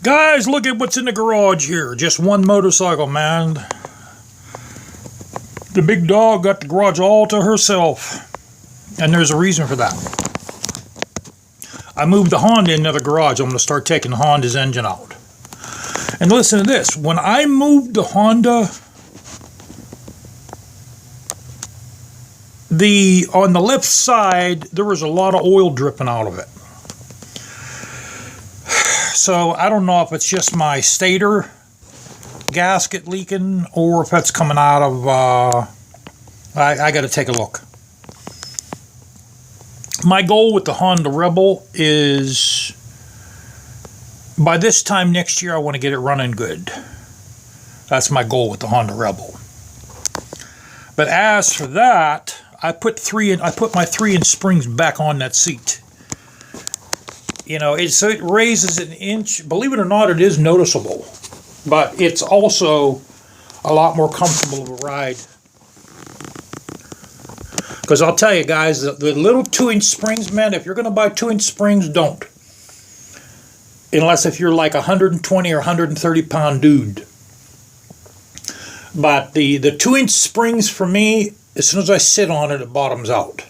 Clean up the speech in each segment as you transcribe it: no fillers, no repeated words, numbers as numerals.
Guys, look at what's in the garage here. Just one motorcycle, man. The big dog got the garage all to herself. And there's a reason for that. I moved the Honda into the garage. I'm going to start taking the Honda's engine out. And listen to this. When I moved the Honda, on the left side, there was a lot of oil dripping out of it. So I don't know if it's just my stator gasket leaking or if it's coming out of, I got to take a look. My goal with the Honda Rebel is by this time next year I want to get it running good. That's my goal with the Honda Rebel. But as for that, I put my 3-inch springs back on that seat. You know, so it raises an inch. Believe it or not, it is noticeable. But it's also a lot more comfortable of a ride. Because I'll tell you guys, the little 2-inch springs, man, if you're going to buy 2-inch springs, don't. Unless if you're like a 120 or 130 pound dude. But the 2-inch springs for me, as soon as I sit on it, it bottoms out.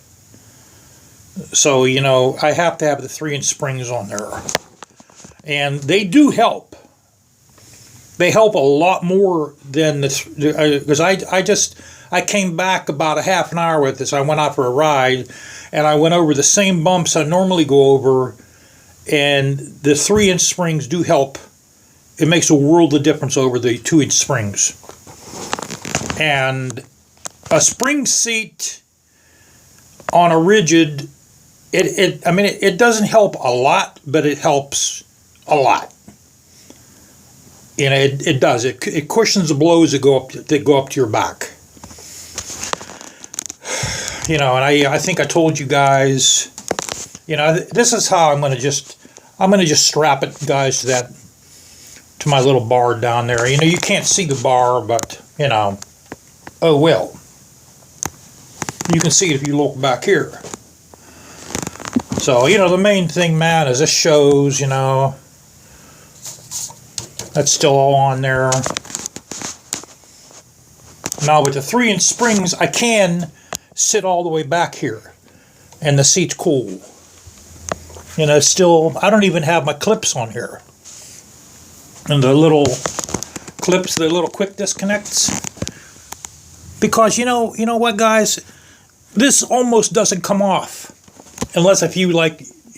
So, you know, I have to have the 3-inch springs on there. And they do help. They help a lot more than because I came back about a half an hour with this. I went out for a ride, and I went over the same bumps I normally go over, and the 3-inch springs do help. It makes a world of difference over the 2-inch springs. And a spring seat on a rigid, it doesn't help a lot, but it helps a lot. You know, it does. It cushions the blows that go up to your back. You know, and I think I told you guys, you know, this is how I'm gonna just strap it, guys, to my little bar down there. You know, you can't see the bar, but you know, oh well. You can see it if you look back here. So, you know, the main thing, man, is this shows, you know, that's still all on there. Now with the 3-inch springs, I can sit all the way back here, and the seat's cool. You know, still, I don't even have my clips on here. And the little clips, the little quick disconnects. Because, you know what, guys? This almost doesn't come off. Unless if you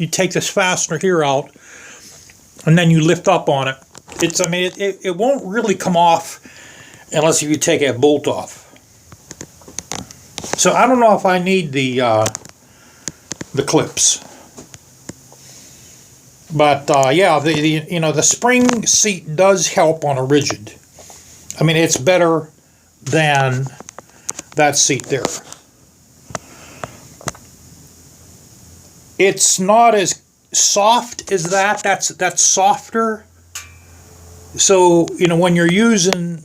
take this fastener here out, and then you lift up on it. It won't really come off unless you take that bolt off. So I don't know if I need the clips. But yeah, the spring seat does help on a rigid. I mean, it's better than that seat there. It's not as soft as that. That's softer. So, you know, when you're using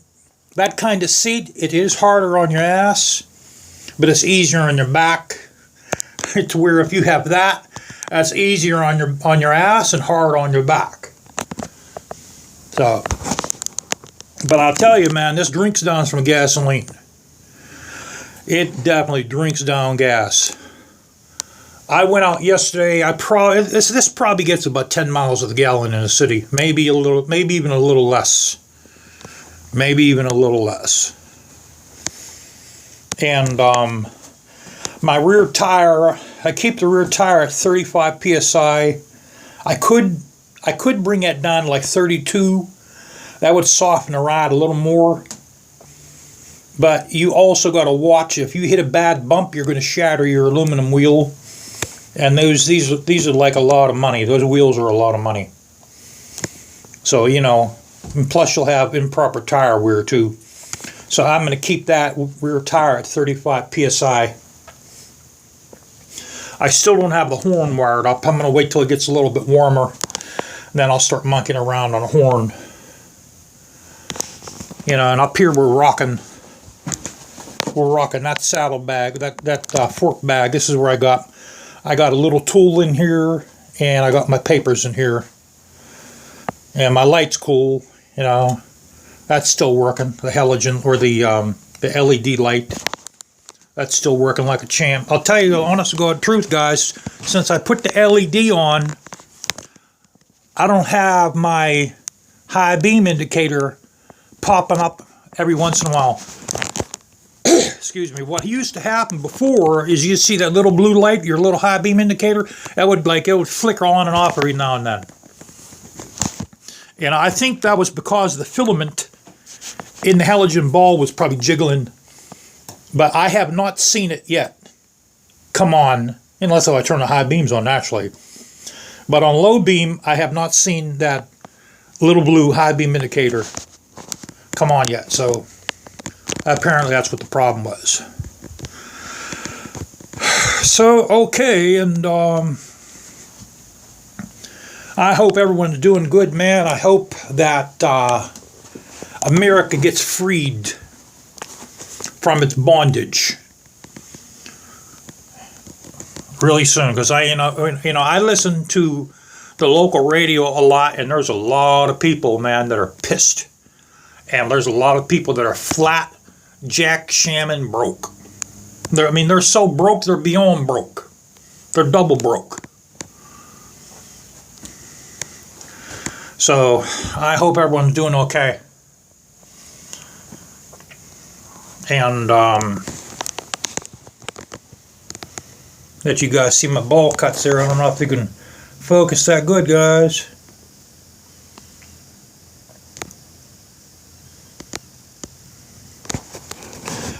that kind of seat, it is harder on your ass, but it's easier on your back. To where if you have that, that's easier on your ass and hard on your back. So, but I'll tell you, man, this drinks down some gasoline. It definitely drinks down gas. I went out yesterday. This probably gets about 10 miles to the gallon in the city. Maybe even a little less. And my rear tire, I keep the rear tire at 35 psi. I could bring that down to like 32. That would soften the ride a little more. But you also got to watch, if you hit a bad bump, you're going to shatter your aluminum wheel. And these are like a lot of money. Those wheels are a lot of money. So, you know, and plus you'll have improper tire wear too. So I'm going to keep that rear tire at 35 psi. I still don't have the horn wired up. I'm going to wait till it gets a little bit warmer. Then I'll start monkeying around on a horn. You know, and up here we're rocking that saddle bag, that fork bag. This is where I got a little tool in here, and I got my papers in here. And my light's cool, you know. That's still working. The halogen, or the LED light. That's still working like a champ. I'll tell you the honest to God truth, guys. Since I put the LED on, I don't have my high beam indicator popping up every once in a while. Excuse me. What used to happen before is you see that little blue light, your little high beam indicator, it would flicker on and off every now and then. And I think that was because the filament in the halogen ball was probably jiggling. But I have not seen it yet come on, unless I turn the high beams on naturally. But on low beam, I have not seen that little blue high beam indicator come on yet. So apparently that's what the problem was. So, okay, and I hope everyone's doing good, man. I hope that America gets freed from its bondage really soon, because I listen to the local radio a lot, and there's a lot of people, man, that are pissed, and there's a lot of people that are flat jack shamming broke. They're so broke, they're beyond broke. They're double broke. So I hope everyone's doing okay. And let you guys see my ball cuts there. I don't know if you can focus that good, guys.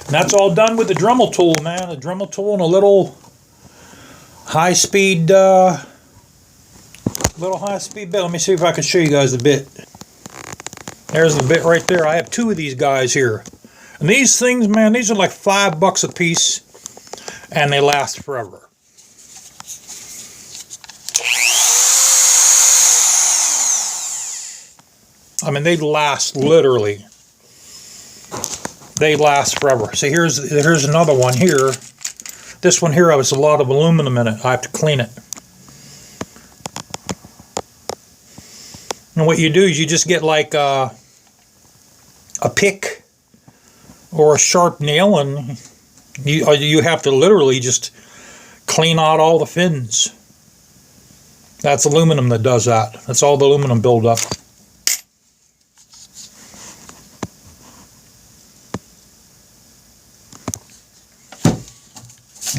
And that's all done with the Dremel tool, man. The Dremel tool and a little high-speed bit. Let me see if I can show you guys the bit. There's the bit right there. I have two of these guys here. And these things, man, these are like $5 a piece, and they last forever. I mean, they last literally. They last forever. So here's another one here. This one here has a lot of aluminum in it. I have to clean it. And what you do is you just get like a pick or a sharp nail, and you have to literally just clean out all the fins. That's aluminum that does that. That's all the aluminum buildup.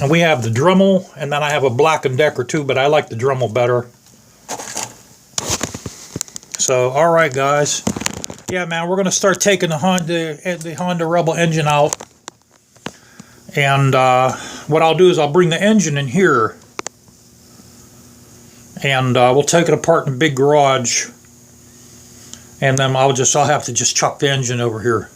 And we have the Dremel, and then I have a Black & Decker too, but I like the Dremel better. So, alright guys. Yeah, man, we're going to start taking the Honda Rebel engine out. And what I'll do is I'll bring the engine in here. And we'll take it apart in the big garage. And then I'll have to just chuck the engine over here.